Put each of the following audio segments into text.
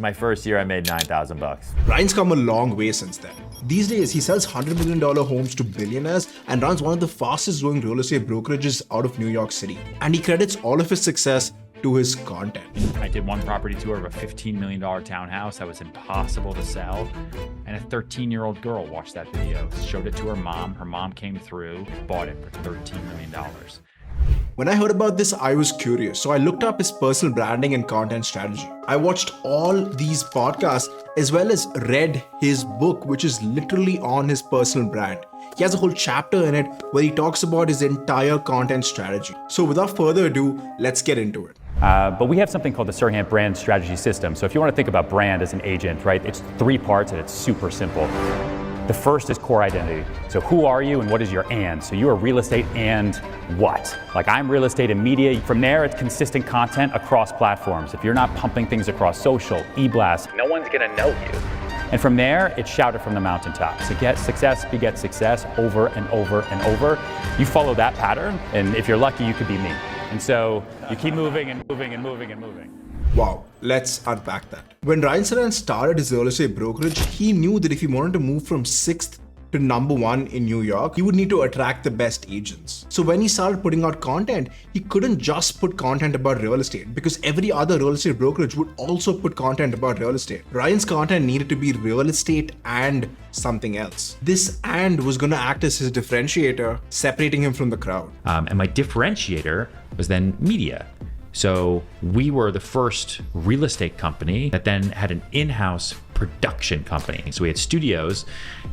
My first year, I made $9,000. Ryan's come a long way since then. These days, he sells $100 million homes to billionaires and runs one of the fastest growing real estate brokerages out of New York City. And he credits all of his success to his content. I did one property tour of a $15 million townhouse that was impossible to sell. And a 13-year-old girl watched that video, showed it to her mom. Her mom came through, bought it for $13 million. When I heard about this, I was curious. So I looked up his personal branding and content strategy. I watched all these podcasts as well as read his book, which is literally on his personal brand. He has a whole chapter in it where he talks about his entire content strategy. So without further ado, let's get into it. But we have something called the Serhant brand strategy system. So if you want to think about brand as an agent, right, it's 3 parts and it's super simple. The first is core identity. So who are you and what is your and? So you are real estate and what? Like I'm real estate and media. From there, it's consistent content across platforms. If you're not pumping things across social, e-blast, no one's gonna know you. And from there, it's shouted from the mountaintops. Success begets success over and over and over. You follow that pattern, and if you're lucky, you could be me. And so you keep moving and moving and moving and moving. Wow, let's unpack that. When Ryan Serhant started his real estate brokerage, he knew that if he wanted to move from 6th to number 1 in New York, he would need to attract the best agents. So when he started putting out content, he couldn't just put content about real estate because every other real estate brokerage would also put content about real estate. Ryan's content needed to be real estate and something else. This and was going to act as his differentiator, separating him from the crowd. And my differentiator was then media. So we were the first real estate company that then had an in-house production company. So we had studios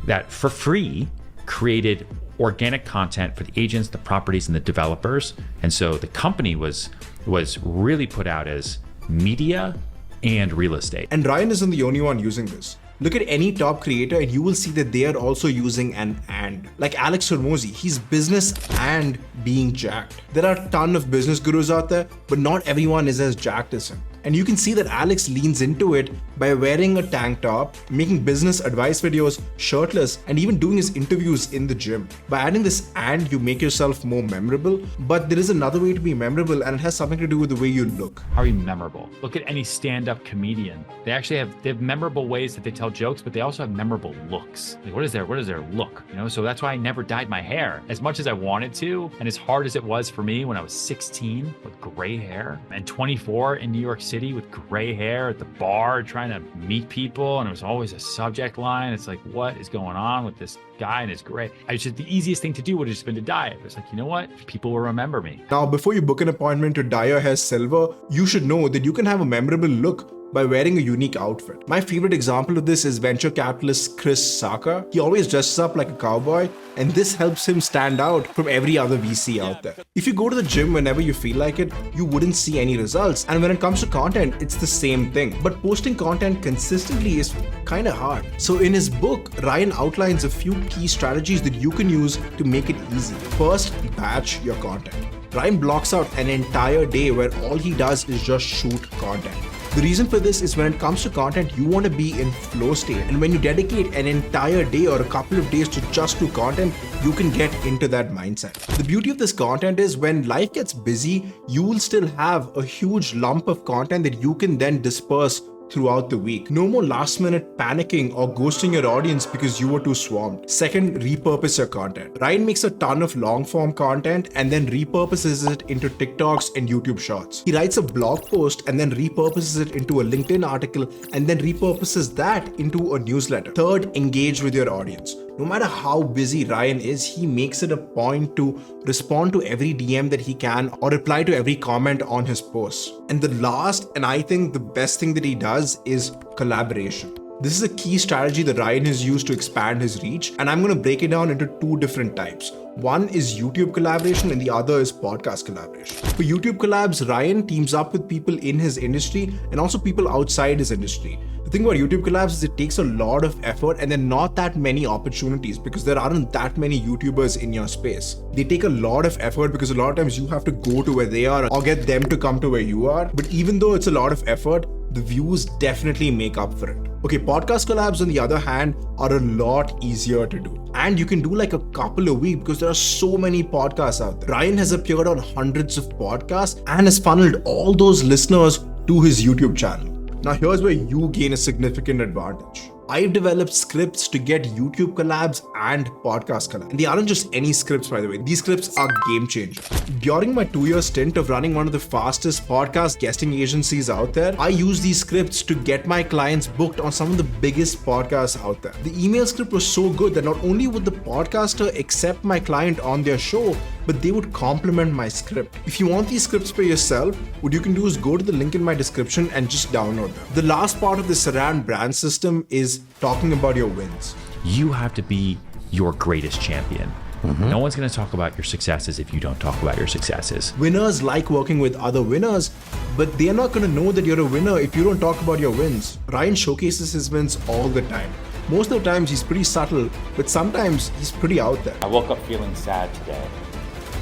that for free created organic content for the agents, the properties, and the developers. And so the company was really put out as media and real estate. And Ryan isn't the only one using this. Look at any top creator and you will see that they are also using an and. Like Alex Hormozi, he's business and being jacked. There are a ton of business gurus out there, but not everyone is as jacked as him. And you can see that Alex leans into it by wearing a tank top, making business advice videos shirtless, and even doing his interviews in the gym. By adding this and, you make yourself more memorable, but there is another way to be memorable and it has something to do with the way you look. How are you memorable? Look at any stand-up comedian. They have memorable ways that they tell jokes, but they also have memorable looks. Like what is their look? You know, so that's why I never dyed my hair as much as I wanted to, and as hard as it was for me when I was 16 with gray hair and 24 in New York City with gray hair at the bar trying to meet people, and it was always a subject line. It's like, what is going on with this guy and his gray? The easiest thing to do would have just been to dye it. It's like, you know what? People will remember me. Now, before you book an appointment to dye your hair silver, you should know that you can have a memorable look by wearing a unique outfit. My favorite example of this is venture capitalist Chris Saka. He always dresses up like a cowboy, and this helps him stand out from every other VC out there. If you go to the gym whenever you feel like it, you wouldn't see any results. And when it comes to content, it's the same thing. But posting content consistently is kind of hard. So in his book, Ryan outlines a few key strategies that you can use to make it easy. First, batch your content. Ryan blocks out an entire day where all he does is just shoot content. The reason for this is when it comes to content, you want to be in flow state. And when you dedicate an entire day or a couple of days to just do content, you can get into that mindset. The beauty of this content is when life gets busy, you will still have a huge lump of content that you can then disperse throughout the week. No more last minute panicking or ghosting your audience because you were too swamped. Second, repurpose your content. Ryan makes a ton of long form content and then repurposes it into TikToks and YouTube shorts. He writes a blog post and then repurposes it into a LinkedIn article and then repurposes that into a newsletter. Third, engage with your audience. No matter how busy Ryan is, he makes it a point to respond to every DM that he can or reply to every comment on his posts. And the last, and I think the best thing that he does, is collaboration. This is a key strategy that Ryan has used to expand his reach, and I'm going to break it down into 2 different types. One is YouTube collaboration and the other is podcast collaboration. For YouTube collabs, Ryan teams up with people in his industry and also people outside his industry. The thing about YouTube collabs is it takes a lot of effort and there are not that many opportunities because there aren't that many YouTubers in your space. They take a lot of effort because a lot of times you have to go to where they are or get them to come to where you are. But even though it's a lot of effort, the views definitely make up for it. Okay, podcast collabs on the other hand are a lot easier to do. And you can do like a couple a week because there are so many podcasts out there. Ryan has appeared on hundreds of podcasts and has funneled all those listeners to his YouTube channel. Now here's where you gain a significant advantage. I've developed scripts to get YouTube collabs and podcast collabs. And they aren't just any scripts, by the way. These scripts are game changers. During my 2-year stint of running one of the fastest podcast guesting agencies out there, I used these scripts to get my clients booked on some of the biggest podcasts out there. The email script was so good that not only would the podcaster accept my client on their show, but they would complement my script. If you want these scripts for yourself, what you can do is go to the link in my description and just download them. The last part of the Serhant brand system is talking about your wins. You have to be your greatest champion. No one's going to talk about your successes if you don't talk about your successes. Winners like working with other winners, but they're not going to know that you're a winner if you don't talk about your wins. Ryan showcases his wins all the time. Most of the times he's pretty subtle, but sometimes he's pretty out there. I woke up feeling sad today.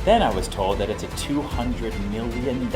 Then I was told that it's a $200 million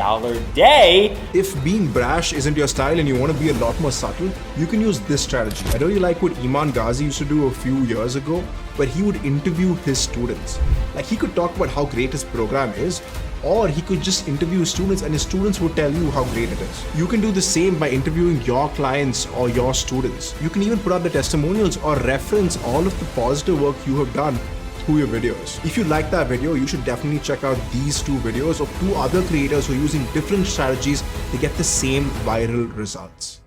day. If being brash isn't your style and you want to be a lot more subtle, you can use this strategy. I really like what Iman Ghazi used to do a few years ago, where he would interview his students. Like, he could talk about how great his program is, or he could just interview students and his students would tell you how great it is. You can do the same by interviewing your clients or your students. You can even put out the testimonials or reference all of the positive work you have done through your videos. If you like that video, you should definitely check out these 2 videos of 2 other creators who are using different strategies to get the same viral results.